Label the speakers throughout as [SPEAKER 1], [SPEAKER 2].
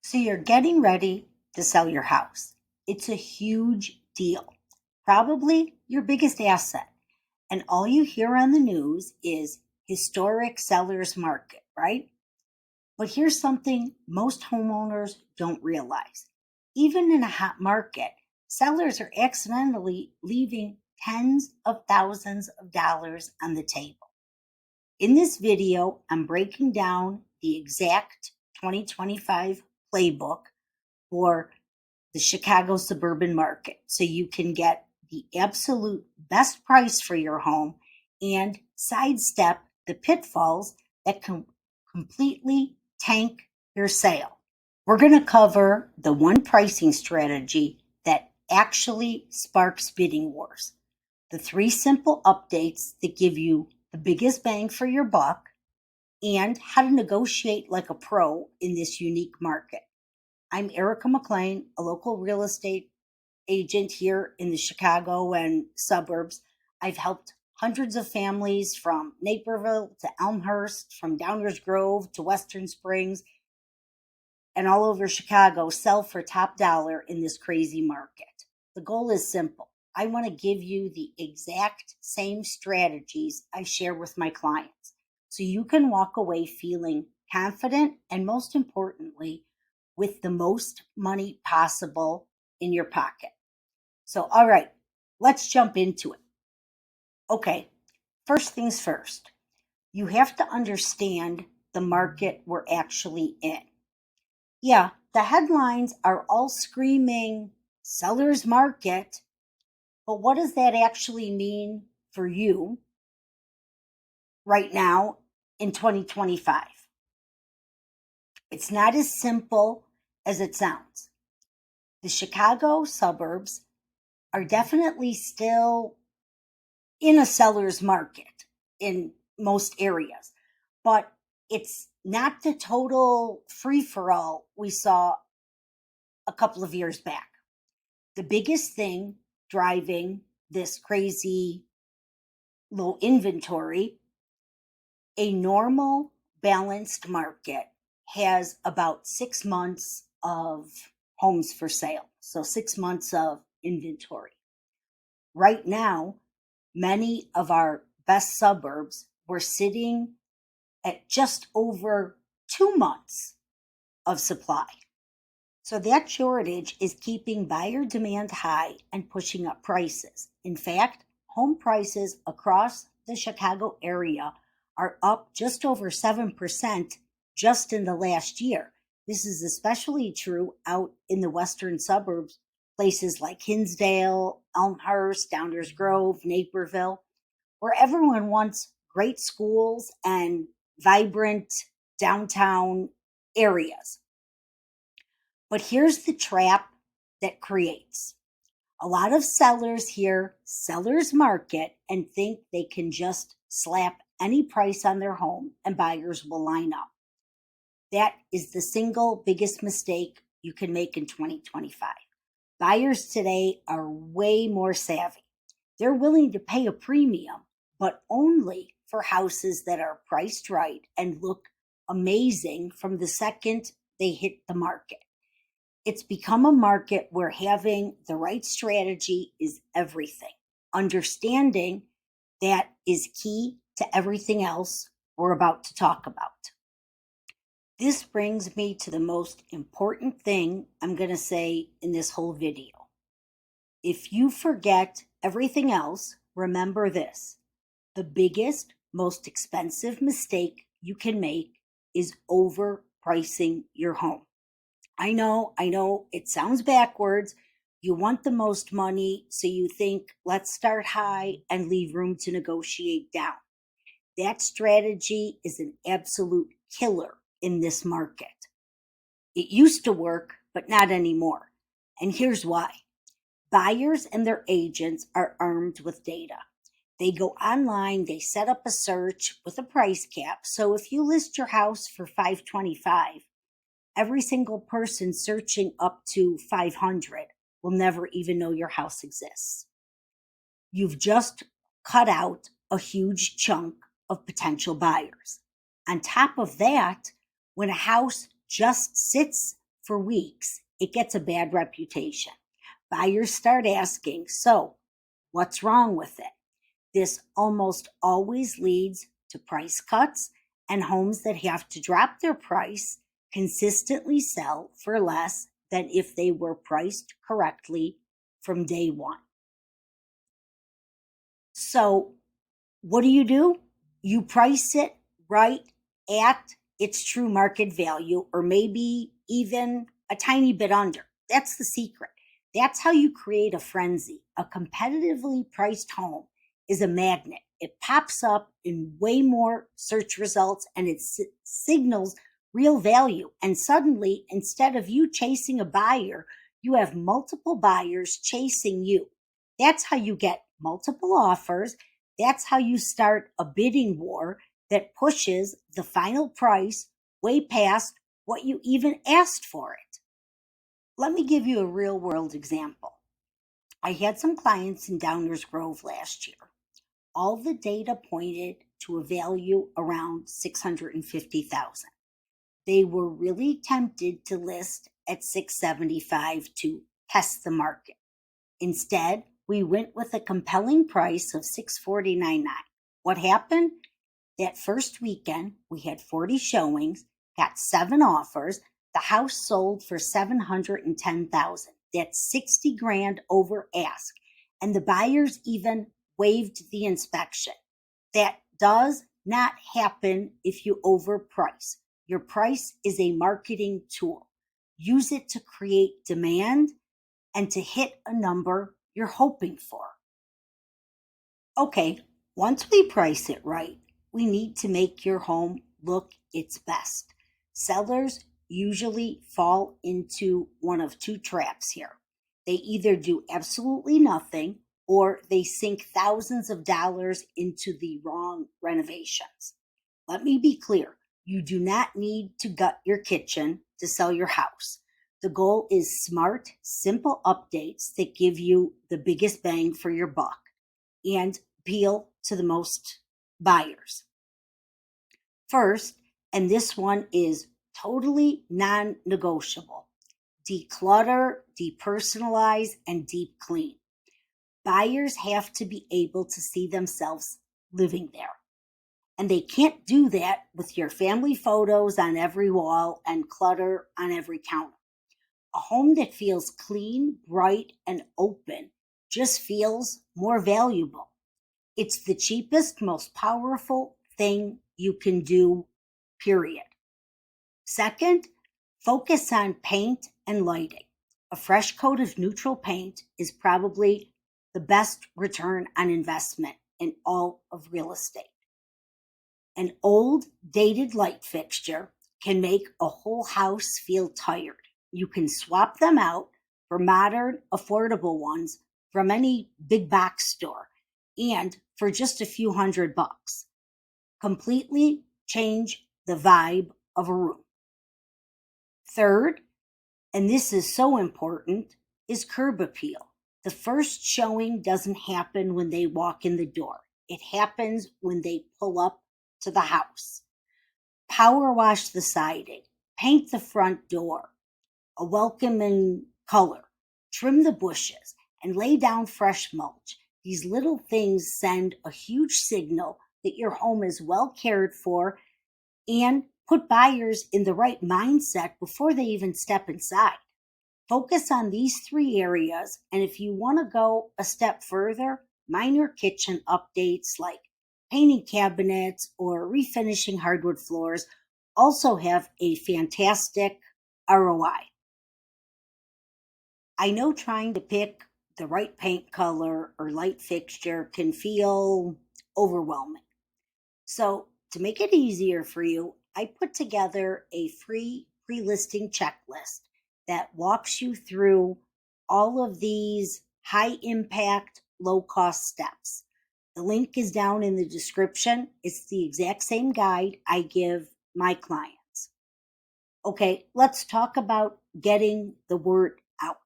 [SPEAKER 1] So you're getting ready to sell your house. It's a huge deal, probably your biggest asset. And all you hear on the news is historic sellers market, right? But here's something most homeowners don't realize. Even in a hot market, sellers are accidentally leaving tens of thousands of dollars on the table. In this video, I'm breaking down the exact 2025 playbook for the Chicago suburban market so you can get the absolute best price for your home and sidestep the pitfalls that can completely tank your sale. We're going to cover the one pricing strategy that actually sparks bidding wars, the three simple updates that give you the biggest bang for your buck, and how to negotiate like a pro in this unique market. I'm Erica McClain, a local real estate agent here in the Chicago and suburbs. I've helped hundreds of families from Naperville to Elmhurst, from Downers Grove to Western Springs, and all over Chicago sell for top dollar in this crazy market. The goal is simple. I want to give you the exact same strategies I share with my clients so you can walk away feeling confident and, most importantly, with the most money possible in your pocket. So, all right, let's jump into it. Okay, first things first, you have to understand the market we're actually in. Yeah, the headlines are all screaming seller's market, but what does that actually mean for you right now in 2025? It's not as simple as it sounds. The Chicago suburbs are definitely still in a seller's market in most areas, but it's not the total free for all we saw a couple of years back. The biggest thing driving this crazy low inventory, a normal balanced market has about 6 months of homes for sale. So 6 months of inventory. Right now, many of our best suburbs were sitting at just over 2 months of supply. So that shortage is keeping buyer demand high and pushing up prices. In fact, home prices across the Chicago area are up just over 7% just in the last year. This is especially true out in the western suburbs, places like Hinsdale, Elmhurst, Downers Grove, Naperville, where everyone wants great schools and vibrant downtown areas. But here's the trap that creates. A lot of sellers hear seller's market and think they can just slap any price on their home and buyers will line up. That is the single biggest mistake you can make in 2025. Buyers today are way more savvy. They're willing to pay a premium, but only for houses that are priced right and look amazing from the second they hit the market. It's become a market where having the right strategy is everything. Understanding that is key to everything else we're about to talk about. This brings me to the most important thing I'm going to say in this whole video. If you forget everything else, remember this. The biggest, most expensive mistake you can make is overpricing your home. I know, it sounds backwards. You want the most money, so you think, let's start high and leave room to negotiate down. That strategy is an absolute killer in this market. It used to work, but not anymore. And here's why. Buyers and their agents are armed with data. They go online, they set up a search with a price cap. So if you list your house for $525, every single person searching up to 500 will never even know your house exists. You've just cut out a huge chunk of potential buyers. On top of that, when a house just sits for weeks, it gets a bad reputation. Buyers start asking, so what's wrong with it? This almost always leads to price cuts, and homes that have to drop their price consistently sell for less than if they were priced correctly from day one. So, what do? You price it right at its true market value, or maybe even a tiny bit under. That's the secret. That's how you create a frenzy. A competitively priced home is a magnet. It pops up in way more search results and it signals real value. And suddenly, instead of you chasing a buyer, you have multiple buyers chasing you. That's how you get multiple offers. That's how you start a bidding war that pushes the final price way past what you even asked for it. Let me give you a real world example. I had some clients in Downers Grove last year. All the data pointed to a value around 650,000. They were really tempted to list at 675 to test the market. Instead, we went with a compelling price of 649.9. What happened? That first weekend, we had 40 showings, got 7 offers. The house sold for 710,000. That's 60 grand over ask. And the buyers even waived the inspection. That does not happen if you overprice. Your price is a marketing tool. Use it to create demand and to hit a number you're hoping for. Okay, once we price it right, we need to make your home look its best. Sellers usually fall into one of two traps here. They either do absolutely nothing or they sink thousands of dollars into the wrong renovations. Let me be clear, you do not need to gut your kitchen to sell your house. The goal is smart, simple updates that give you the biggest bang for your buck and appeal to the most buyers. First, and this one is totally non negotiable, declutter, depersonalize, and deep clean. Buyers have to be able to see themselves living there. And they can't do that with your family photos on every wall and clutter on every counter. A home that feels clean, bright, and open just feels more valuable. It's the cheapest, most powerful thing you can do, period. Second, focus on paint and lighting. A fresh coat of neutral paint is probably the best return on investment in all of real estate. An old, dated light fixture can make a whole house feel tired. You can swap them out for modern, affordable ones from any big box store and for just a few $100. Completely change the vibe of a room. Third, and this is so important, is curb appeal. The first showing doesn't happen when they walk in the door. It happens when they pull up to the house. Power wash the siding, paint the front door a welcoming color, trim the bushes, and lay down fresh mulch. These little things send a huge signal that your home is well cared for and put buyers in the right mindset before they even step inside. Focus on these 3 areas, and if you want to go a step further, minor kitchen updates like painting cabinets or refinishing hardwood floors also have a fantastic ROI. I know trying to pick the right paint color or light fixture can feel overwhelming. So, to make it easier for you, I put together a free pre listing checklist that walks you through all of these high impact, low cost steps. The link is down in the description. It's the exact same guide I give my clients. Okay, let's talk about getting the word out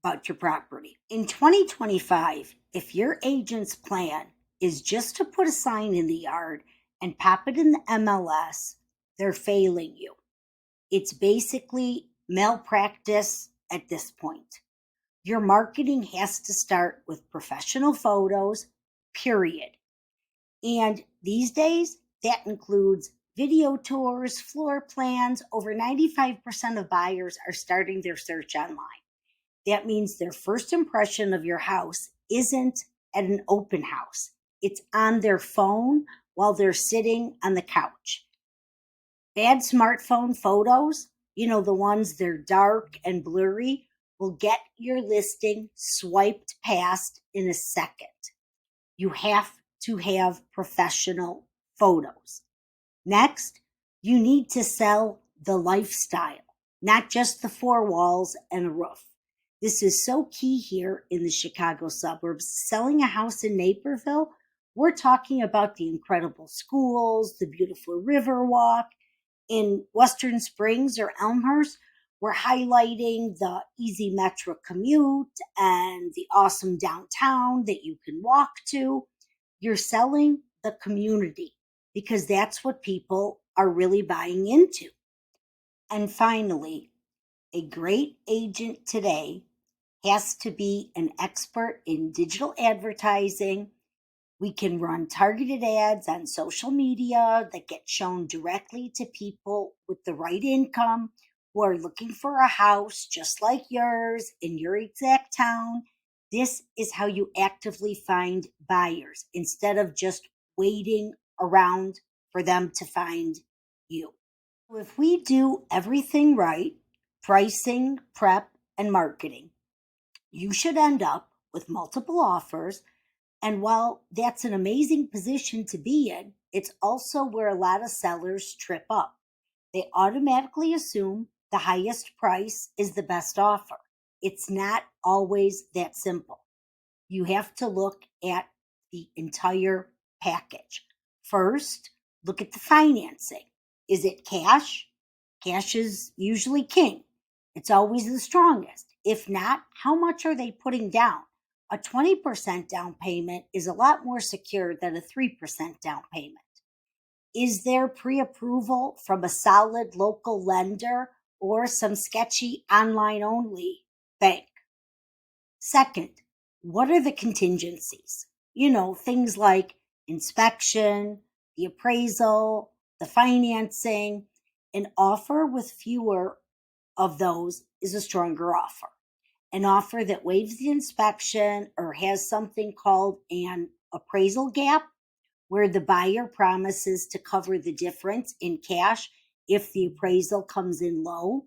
[SPEAKER 1] about your property. In 2025, if your agent's plan is just to put a sign in the yard and pop it in the MLS, they're failing you. It's basically malpractice at this point. Your marketing has to start with professional photos, period. And these days, that includes video tours, floor plans. Over 95% of buyers are starting their search online. That means their first impression of your house isn't at an open house, it's on their phone while they're sitting on the couch. Bad smartphone photos, the ones they're dark and blurry, will get your listing swiped past in a second. You have to have professional photos. Next, you need to sell the lifestyle, not just the four walls and a roof. This is so key here in the Chicago suburbs. Selling a house in Naperville, we're talking about the incredible schools, the beautiful river walk. In Western Springs or Elmhurst, we're highlighting the easy metro commute and the awesome downtown that you can walk to. You're selling the community because that's what people are really buying into. And finally, a great agent today has to be an expert in digital advertising. We can run targeted ads on social media that get shown directly to people with the right income who are looking for a house just like yours in your exact town. This is how you actively find buyers instead of just waiting around for them to find you. If we do everything right, pricing, prep, and marketing, you should end up with multiple offers. And while that's an amazing position to be in, it's also where a lot of sellers trip up. They automatically assume the highest price is the best offer. It's not always that simple. You have to look at the entire package. First, look at the financing. Is it cash? Cash is usually king. It's always the strongest. If not, how much are they putting down? A 20% down payment is a lot more secure than a 3% down payment. Is there pre-approval from a solid local lender or some sketchy online only bank? Second, what are the contingencies? Things like inspection, the appraisal, the financing. An offer with fewer of those is a stronger offer. An offer that waives the inspection or has something called an appraisal gap, where the buyer promises to cover the difference in cash if the appraisal comes in low,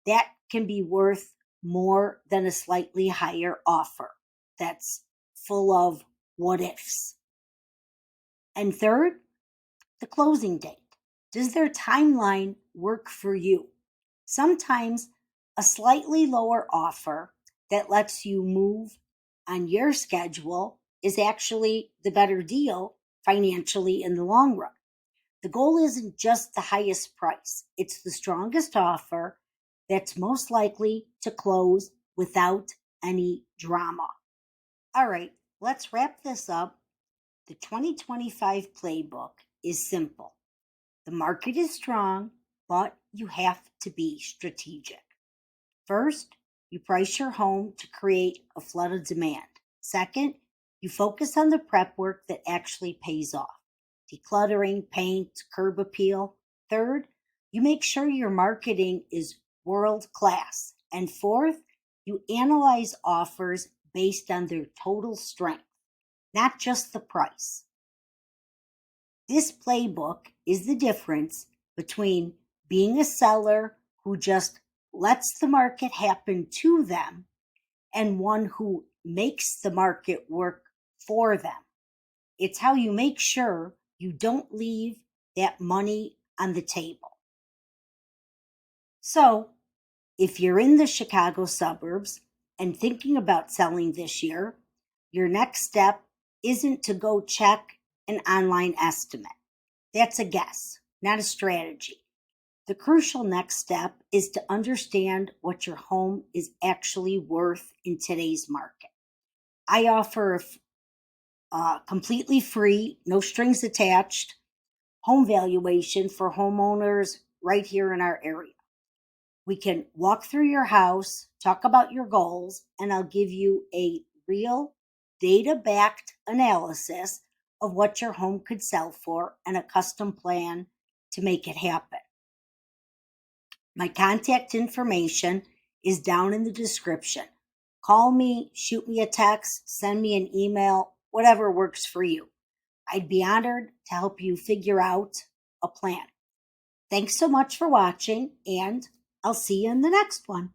[SPEAKER 1] that can be worth more than a slightly higher offer that's full of what ifs. And third, the closing date. Does their timeline work for you? Sometimes a slightly lower offer that lets you move on your schedule is actually the better deal financially in the long run. The goal isn't just the highest price, it's the strongest offer that's most likely to close without any drama. All right, let's wrap this up. The 2025 playbook is simple. The market is strong, but you have to be strategic. First, you price your home to create a flood of demand. Second, you focus on the prep work that actually pays off. Decluttering, paint, curb appeal. Third, you make sure your marketing is world class. And fourth, you analyze offers based on their total strength, not just the price. This playbook is the difference between being a seller who just lets the market happen to them and one who makes the market work for them. It's how you make sure you don't leave that money on the table. So, if you're in the Chicago suburbs and thinking about selling this year, your next step isn't to go check an online estimate. That's a guess, not a strategy. The crucial next step is to understand what your home is actually worth in today's market. I offer a completely free, no strings attached home valuation for homeowners right here in our area. We can walk through your house, talk about your goals, and I'll give you a real data backed analysis of what your home could sell for and a custom plan to make it happen. My contact information is down in the description. Call me, shoot me a text, send me an email, whatever works for you. I'd be honored to help you figure out a plan. Thanks so much for watching, and I'll see you in the next one.